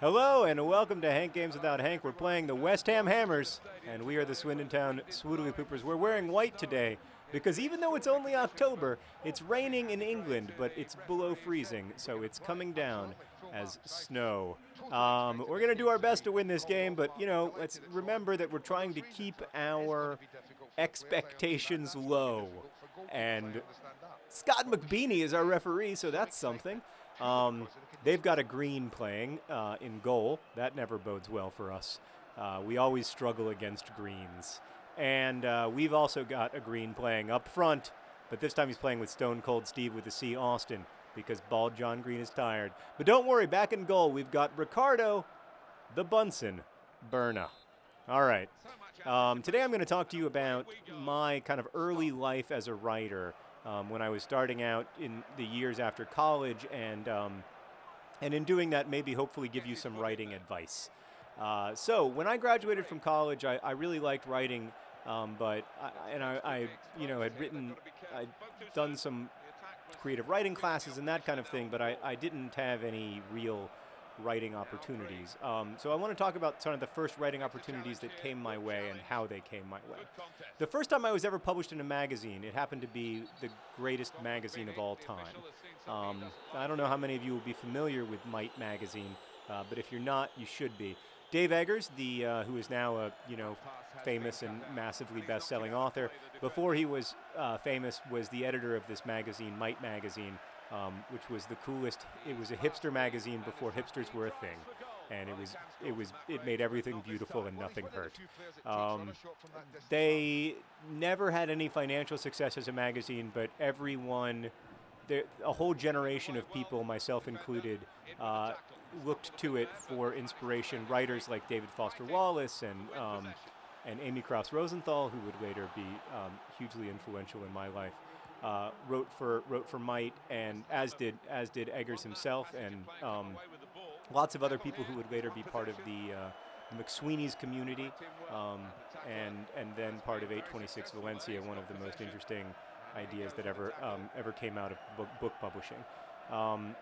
Hello and welcome to Hank Games Without Hank. We're playing the West Ham Hammers, and we are the Swindon Town Swoodilypoopers. We're wearing white today because even though it's only October, it's raining in England, but it's below freezing, so it's coming down as snow. We're going to do our best to win this game, but, let's remember that we're trying to keep our expectations low. And Scott McBeanie is our referee, so that's something. They've got a green playing in goal. That never bodes well for us. We always struggle against greens. And we've also got a green playing up front, but this time he's playing with Stone Cold Steve with the C. Austin because Bald John Green is tired. But don't worry, back in goal, we've got Ricardo, the Bunsen, Berna. All right. Today I'm going to talk to you about my kind of early life as a writer when I was starting out in the years after college, and in doing that, maybe hopefully give you some writing advice. So when I graduated from college, I really liked writing, but I I'd done some creative writing classes and that kind of thing, but I didn't have any real writing opportunities. So I want to talk about some of the first writing opportunities that came my way and how they came my way. The first time I was ever published in a magazine, it happened to be the greatest magazine of all time. I don't know how many of you will be familiar with Might magazine, but if you're not, you should be. Dave Eggers, who is now a famous and massively best-selling author, before he was famous, was the editor of this magazine, Might magazine, which was the coolest. It was a hipster magazine before hipsters were a thing, and it made everything beautiful and nothing hurt. They never had any financial success as a magazine, but everyone, a whole generation of people, myself included, looked to it for inspiration. Writers like David Foster Wallace and Amy Krauss Rosenthal, who would later be hugely influential in my life. Wrote for Might, and as did Eggers himself, and lots of other people who would later be part of the McSweeney's community, and then part of 826 Valencia, one of the most interesting ideas that ever came out of book publishing.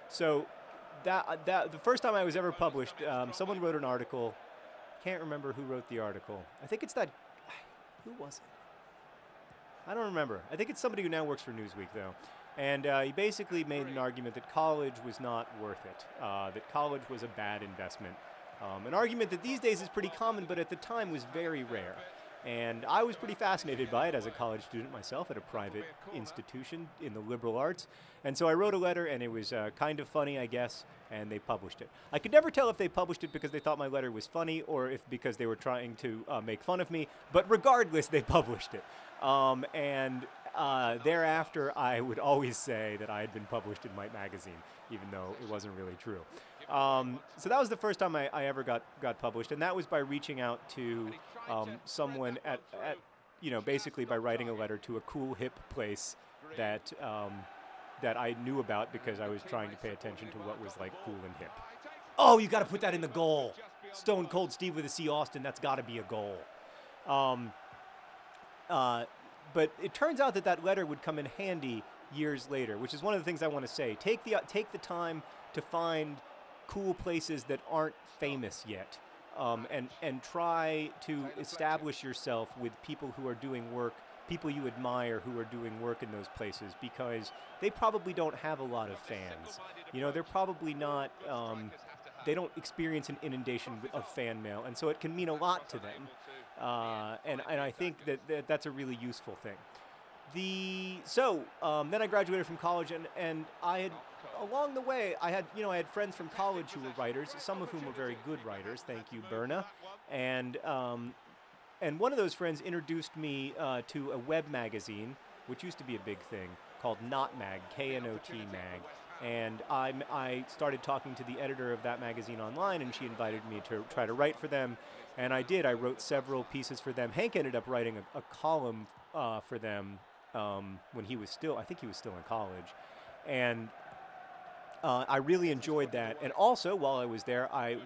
So that the first time I was ever published, someone wrote an article. Can't remember who wrote the article. I think it's that. Who was it? I don't remember. I think it's somebody who now works for Newsweek, though. And he basically made an argument that college was not worth it, that college was a bad investment. An argument that these days is pretty common, but at the time was very rare. And I was pretty fascinated by it as a college student myself at a private institution in the liberal arts. And so I wrote a letter, and it was kind of funny, I guess, and they published it. I could never tell if they published it because they thought my letter was funny or if because they were trying to make fun of me, but regardless, they published it. Thereafter, I would always say that I had been published in Might magazine, even though it wasn't really true. So that was the first time I ever got published, and that was by reaching out to someone at basically by writing a letter to a cool, hip place that I knew about because I was trying to pay attention to what was like cool and hip. Oh, you got to put that in the goal. Stone Cold Steve with a C. Austin, that's got to be a goal. But it turns out that letter would come in handy years later, which is one of the things I want to say. Take the time to find cool places that aren't famous yet, and try to establish yourself with people who are doing work, people you admire who are doing work in those places, because they probably don't have a lot of fans. They're probably not. They don't experience an inundation of fan mail, and so it can mean a lot to them. And I think that's a really useful thing. Then I graduated from college, and I had, along the way, I had friends from college who were writers, some of whom were very good writers. Thank you, Berna. And one of those friends introduced me to a web magazine, which used to be a big thing, called Knot Mag, KNOT Mag. And I started talking to the editor of that magazine online, and she invited me to try to write for them. And I did. I wrote several pieces for them. Hank ended up writing a column for them when he was still in college. And I really enjoyed that. And also, while I was there, I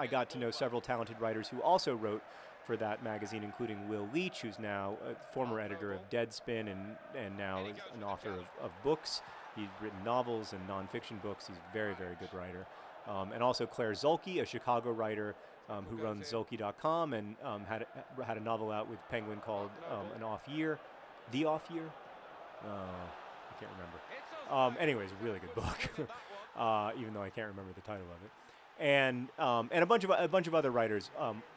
got to know several talented writers who also wrote for that magazine, including Will Leach, who's now a former editor of Deadspin and now an author of books. He's written novels and nonfiction books. He's a very, very good writer. And also Claire Zulke, a Chicago writer who runs Zulke.com and had a novel out with Penguin called An Off Year. The Off Year? I can't remember. Anyways, a really good book, even though I can't remember the title of it. And a bunch of other writers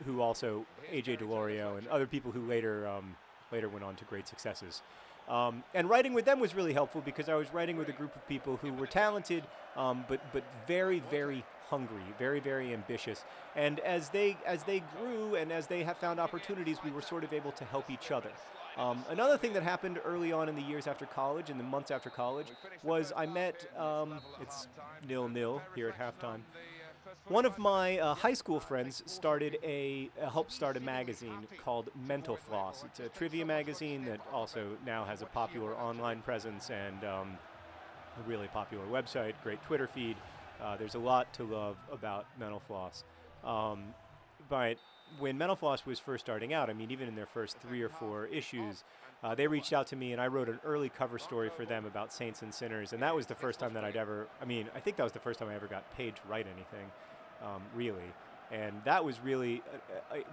who also A.J. Delorio and other people who later went on to great successes. And writing with them was really helpful because I was writing with a group of people who were talented, but very, very hungry, very, very ambitious. And as they grew and as they found opportunities, we were sort of able to help each other. Another thing that happened early on in the years after college and the months after college was I met, it's 0-0 here at halftime. One of my high school friends helped start a magazine called Mental Floss. It's a trivia magazine that also now has a popular online presence and a really popular website, great Twitter feed. There's a lot to love about Mental Floss. But when Mental Floss was first starting out, I mean, even in their first 3 or 4 issues, they reached out to me, and I wrote an early cover story for them about saints and sinners, and that was the first time that I think that was the first time I ever got paid to write anything, really. And that was really,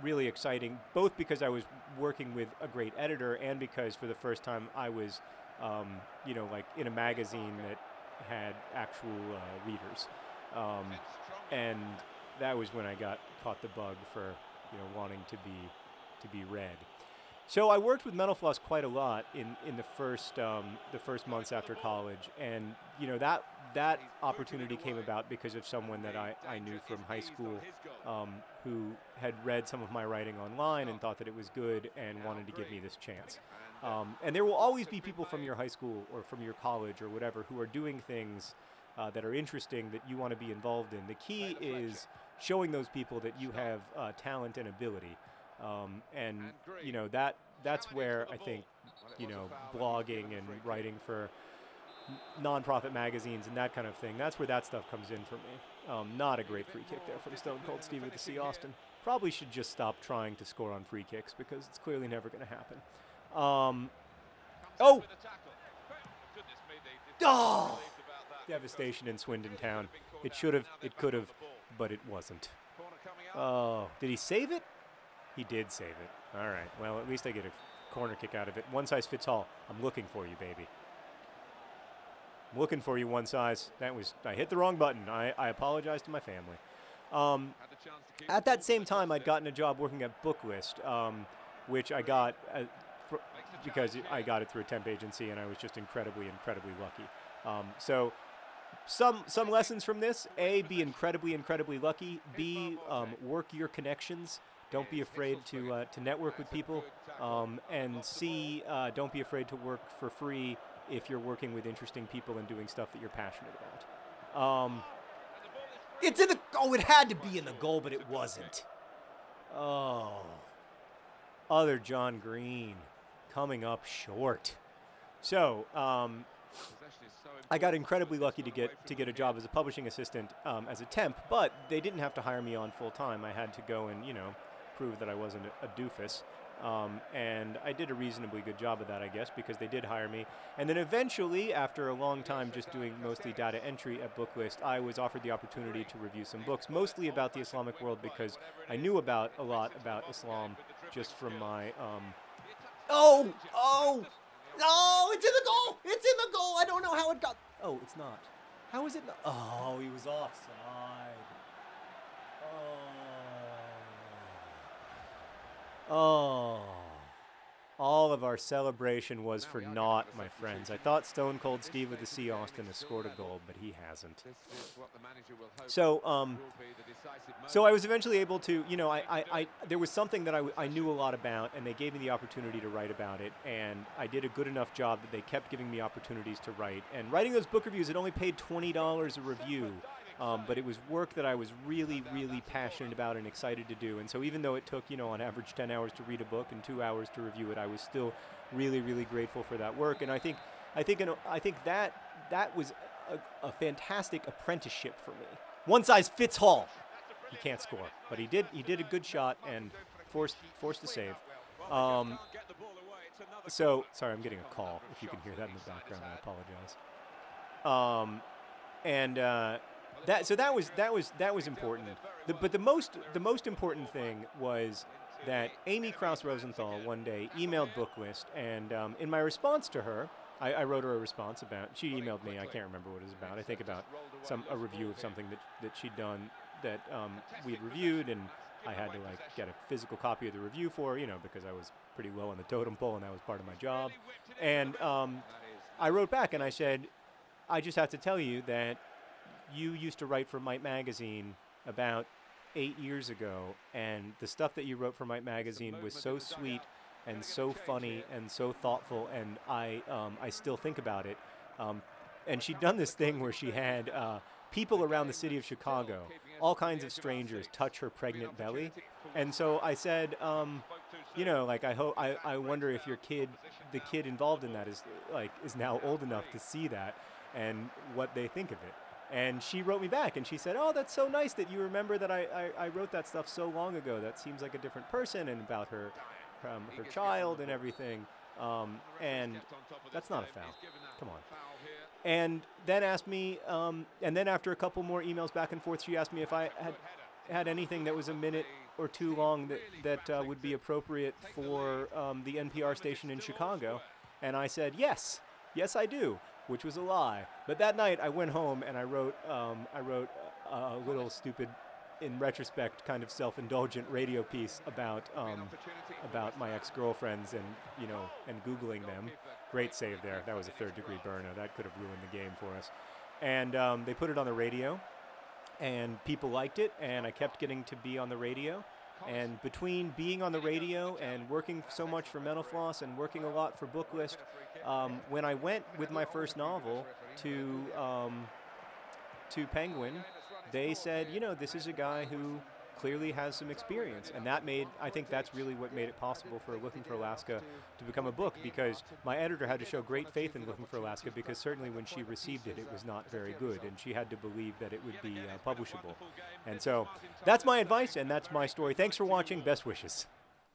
really exciting, both because I was working with a great editor and because for the first time I was, like in a magazine that had actual readers. And that was when I caught the bug for, wanting to be read. So I worked with Mental Floss quite a lot in the first months after college, and that opportunity came about because of someone that I knew from high school who had read some of my writing online and thought that it was good and wanted to give me this chance. And there will always be people from your high school or from your college or whatever who are doing things that are interesting that you want to be involved in. The key is showing those people that you have talent and ability. And that's where I think blogging and writing for nonprofit magazines and that kind of thing, that's where that stuff comes in for me. Not a great free kick there from Stone Cold Steve with the C. Austin. Probably should just stop trying to score on free kicks because it's clearly never going to happen. Devastation in Swindon Town. It should have, it could have, but it wasn't. Oh, did he save it? He did save it. All right. Well, at least I get a corner kick out of it. One size fits all. I'm looking for you, baby. I'm looking for you, one size. I hit the wrong button. I apologize to my family. At that same time, I'd gotten a job working at Booklist, which I got because I got it through a temp agency, and I was just incredibly, incredibly lucky. So some lessons from this: A, be incredibly, incredibly lucky. B, work your connections. Don't be afraid to network with people. And C, don't be afraid to work for free if you're working with interesting people and doing stuff that you're passionate about. It's in the... Oh, it had to be in the goal, but it wasn't. Oh. Other John Green coming up short. So, I got incredibly lucky to get a job as a publishing assistant as a temp, but they didn't have to hire me on full time. I had to go and, prove that I wasn't a doofus. And I did a reasonably good job of that, I guess, because they did hire me. And then eventually, after a long time just doing mostly data entry at Booklist, I was offered the opportunity to review some books, mostly about the Islamic world, because I knew a lot about Islam just from my... Oh! No! It's in the goal! It's in the goal! I don't know how it got... Oh, it's not. How is it not? Oh, he was offside. Oh, all of our celebration was for naught, my friends. I thought Stone Cold Steve with the C. Austin has scored a goal, but he hasn't. So I was eventually able to, there was something that I knew a lot about, and they gave me the opportunity to write about it, and I did a good enough job that they kept giving me opportunities to write. And writing those book reviews, it only paid $20 a review. But it was work that I was really, really passionate about and excited to do. And so even though it took, on average 10 hours to read a book and 2 hours to review it, I was still really, really grateful for that work. And I think that was a fantastic apprenticeship for me. One size fits all. He can't score, but he did a good shot and forced a save. So sorry, I'm getting a call. If you can hear that in the background, I apologize. that was important. But the most important thing was that Amy Krauss Rosenthal one day emailed Booklist, and in my response to her, I wrote her a response about. She emailed me. I can't remember what it was about. I think about a review of something that she'd done that we'd reviewed, and I had to like get a physical copy of the review for her, because I was pretty low on the totem pole, and that was part of my job. And I wrote back and I said, I just have to tell you that you used to write for Might Magazine about 8 years ago, and the stuff that you wrote for Might Magazine was so sweet and so funny and so thoughtful, and I still think about it. And she'd done this thing where she had people around the city of Chicago, all kinds of strangers, touch her pregnant belly. And so I said, I wonder if the kid involved in that is now old enough to see that and what they think of it. And she wrote me back and she said, oh, that's so nice that you remember that I wrote that stuff so long ago. That seems like a different person, and about her child and everything. And that's not a foul. Come on. And then asked me, and then after a couple more emails back and forth, she asked me if I had anything that was a minute or two long that would be appropriate for the NPR station in Chicago. And I said, yes, I do, which was a lie. But that night I went home and I wrote a little stupid, in retrospect, kind of self-indulgent radio piece about my ex-girlfriends and Googling them. Great save there. That was a third-degree burner. That could have ruined the game for us. And they put it on the radio, and people liked it, and I kept getting to be on the radio. And between being on the radio and working so much for Mental Floss and working a lot for Booklist, when I went with my first novel to Penguin, they said, this is a guy who clearly has some experience. And I think that's really what made it possible for Looking for Alaska to become a book, because my editor had to show great faith in Looking for Alaska, because certainly when she received it, it was not very good, and she had to believe that it would be publishable. And so that's my advice, and that's my story. Thanks for watching. Best wishes.